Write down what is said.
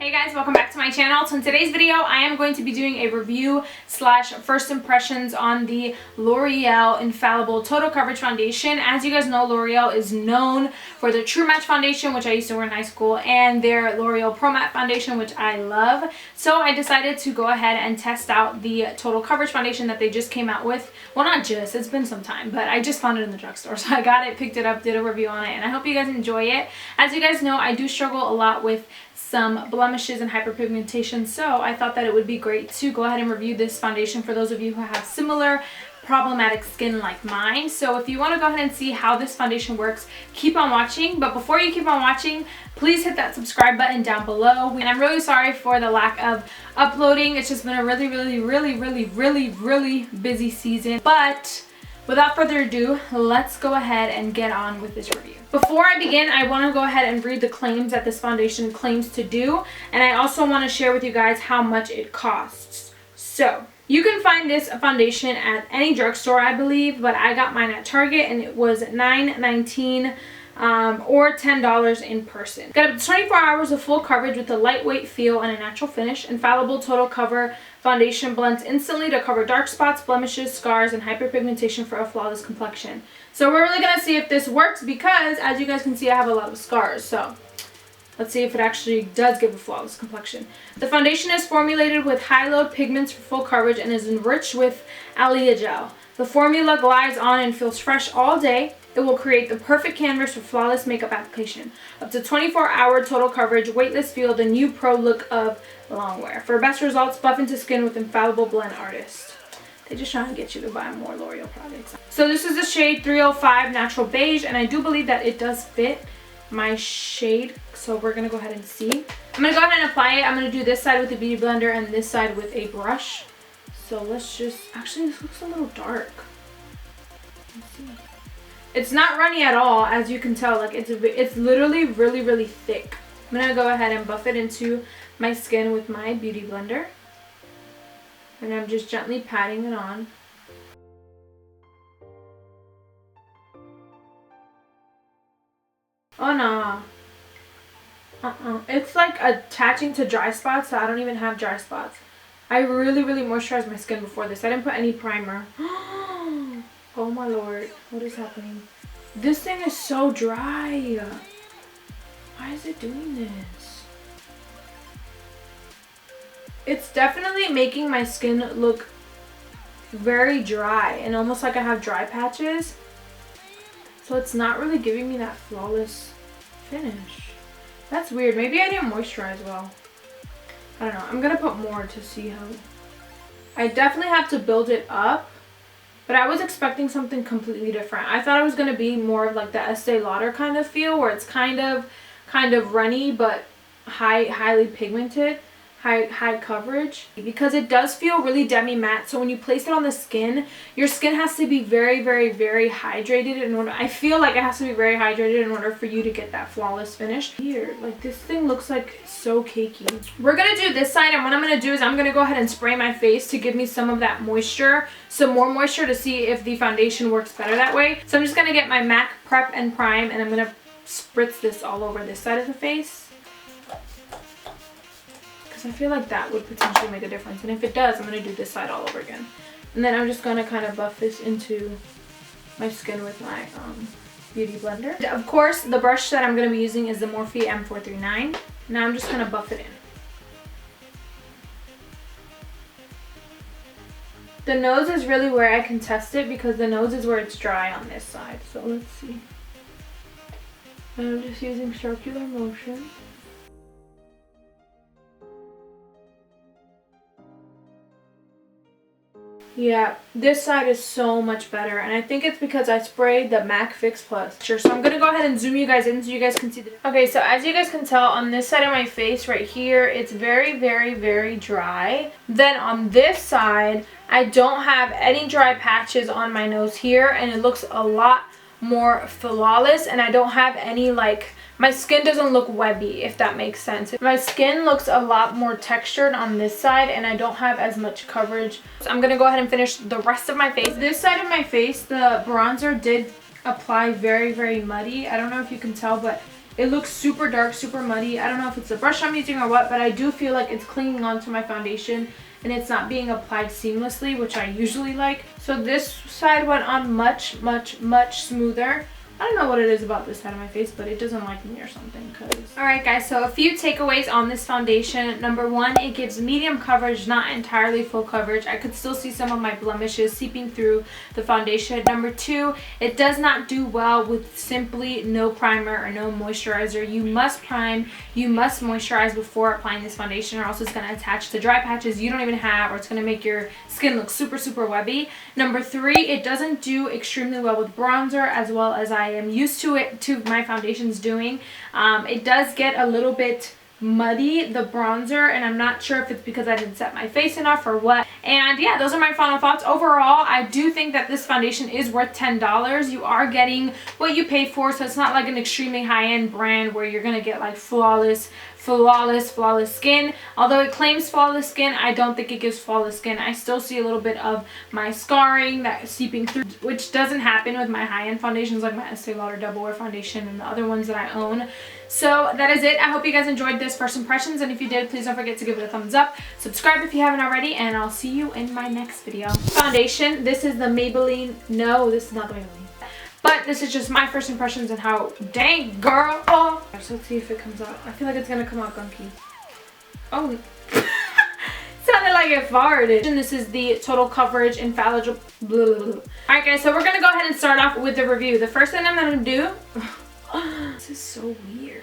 Hey guys, welcome back to my channel. So in today's video, I am going to be doing a review slash first impressions on the L'Oreal Infallible Total Coverage Foundation. As you guys know, L'Oreal is known for their True Match Foundation, which I used to wear in high school, and their L'Oreal Pro Matte Foundation, which I love. So I decided to go ahead and test out the Total Coverage Foundation that they just came out with. Well, not just, it's been some time, but I just found it in the drugstore. So I got it, picked it up, did a review on it, and I hope you guys enjoy it. As you guys know, I do struggle a lot with some blemishes and hyperpigmentation, so I thought that it would be great to go ahead and review this foundation for those of you who have similar problematic skin like mine. So if you want to go ahead and see how this foundation works, keep on watching. But before you keep on watching, please hit that subscribe button down below. And I'm really sorry for the lack of uploading. It's just been a really busy season. But without further ado, let's go ahead and get on with this review. Before I begin, I want to go ahead and read the claims that this foundation claims to do, and I also want to share with you guys how much it costs. So, you can find this foundation at any drugstore, I believe, but I got mine at Target and it was $9.19 or $10 in person. Got up to 24 hours of full coverage with a lightweight feel and a natural finish. Infallible Total Cover Foundation blends instantly to cover dark spots, blemishes, scars, and hyperpigmentation for a flawless complexion. So we're really gonna see if this works because, as you guys can see, I have a lot of scars. So let's see if it actually does give a flawless complexion. The foundation is formulated with high-load pigments for full coverage and is enriched with aloe gel. The formula glides on and feels fresh all day. It will create the perfect canvas for flawless makeup application. Up to 24-hour total coverage, weightless feel, the new pro look of longwear. For best results, buff into skin with Infallible Blend Artist. They're just trying to get you to buy more L'Oreal products. So this is the shade 305 Natural Beige, and I do believe that it does fit my shade. So we're going to go ahead and see. I'm going to go ahead and apply it. I'm going to do this side with a beauty blender and this side with a brush. So let's just, actually this looks a little dark. Let's see. It's not runny at all, as you can tell. Like it's literally really thick. I'm going to go ahead and buff it into my skin with my beauty blender. And I'm just gently patting it on. Oh no. It's like attaching to dry spots, so I don't even have dry spots. I really moisturized my skin before this. I didn't put any primer. Oh my lord. What is happening? This thing is so dry. Why is it doing this? It's definitely making my skin look very dry and almost like I have dry patches. So it's not really giving me that flawless finish. That's weird. Maybe I didn't moisturize well. I don't know. I'm going to put more to see how... I definitely have to build it up. But I was expecting something completely different. I thought it was going to be more of like the Estee Lauder kind of feel, where it's kind of runny but highly pigmented. High coverage, because it does feel really demi matte. So when you place it on the skin, your skin has to be very hydrated in order. I feel like it has to be very hydrated in order for you to get that flawless finish. Here, like this thing looks like so cakey. We're gonna do this side, and what I'm gonna do is I'm gonna go ahead and spray my face to give me some of that moisture, some more moisture, to see if the foundation works better that way. So I'm just gonna get my MAC Prep and Prime, and I'm gonna spritz this all over this side of the face. I feel like that would potentially make a difference, and if it does, I'm going to do this side all over again. And then I'm just going to kind of buff this into my skin with my beauty blender. Of course, the brush that I'm going to be using is the Morphe M439. Now I'm just going to buff it in. The nose is really where I can test it, because the nose is where it's dry on this side. So let's see. And I'm just using circular motion. Yeah, this side is so much better, and I think it's because I sprayed the MAC Fix Plus. Sure, so I'm going to go ahead and zoom you guys in so you guys can see the... Okay, so as you guys can tell, on this side of my face right here, it's very dry. Then on this side, I don't have any dry patches on my nose here, and it looks a lot more flawless, and I don't have any like... My skin doesn't look webby, if that makes sense. My skin looks a lot more textured on this side, and I don't have as much coverage. So I'm going to go ahead and finish the rest of my face. This side of my face, the bronzer did apply very muddy. I don't know if you can tell, but It looks super dark, super muddy. I don't know if it's the brush I'm using or what, but I do feel like it's clinging onto my foundation and it's not being applied seamlessly, which I usually like. So this side went on much, much, much smoother. I don't know what it is about this side of my face, but it doesn't like me or something. Alright guys, so a few takeaways on this foundation. Number one, it gives medium coverage, not entirely full coverage. I could still see some of my blemishes seeping through the foundation. Number two, it does not do well with simply no primer or no moisturizer. You must prime, you must moisturize before applying this foundation, or else it's going to attach to dry patches you don't even have, or it's going to make your skin look super, super webby. Number three, it doesn't do extremely well with bronzer, as well as I am used to my foundations doing. It does get a little bit muddy, the bronzer, and I'm not sure if it's because I didn't set my face enough or what. And yeah, those are my final thoughts. Overall, I do think that this foundation is worth $10. You are getting what you pay for, so it's not like an extremely high-end brand where you're gonna get like flawless skin. Although it claims flawless skin, I don't think it gives flawless skin. I still see a little bit of my scarring that seeping through, which doesn't happen with my high-end foundations like my Estee Lauder Double Wear foundation and the other ones that I own. So that is it. I hope you guys enjoyed this first impressions, and if you did, please don't forget to give it a thumbs up, subscribe if you haven't already, and I'll see you in my next video. Foundation, this is the Maybelline. No, this is not the Maybelline. But this is just my first impressions and how, dang girl. Oh. So let's see if it comes out. I feel like it's gonna come out gunky. Oh. Sounded like it farted. And this is the Total Coverage Infallible. Alright guys, so we're gonna go ahead and start off with the review. The first thing I'm gonna do. This is so weird.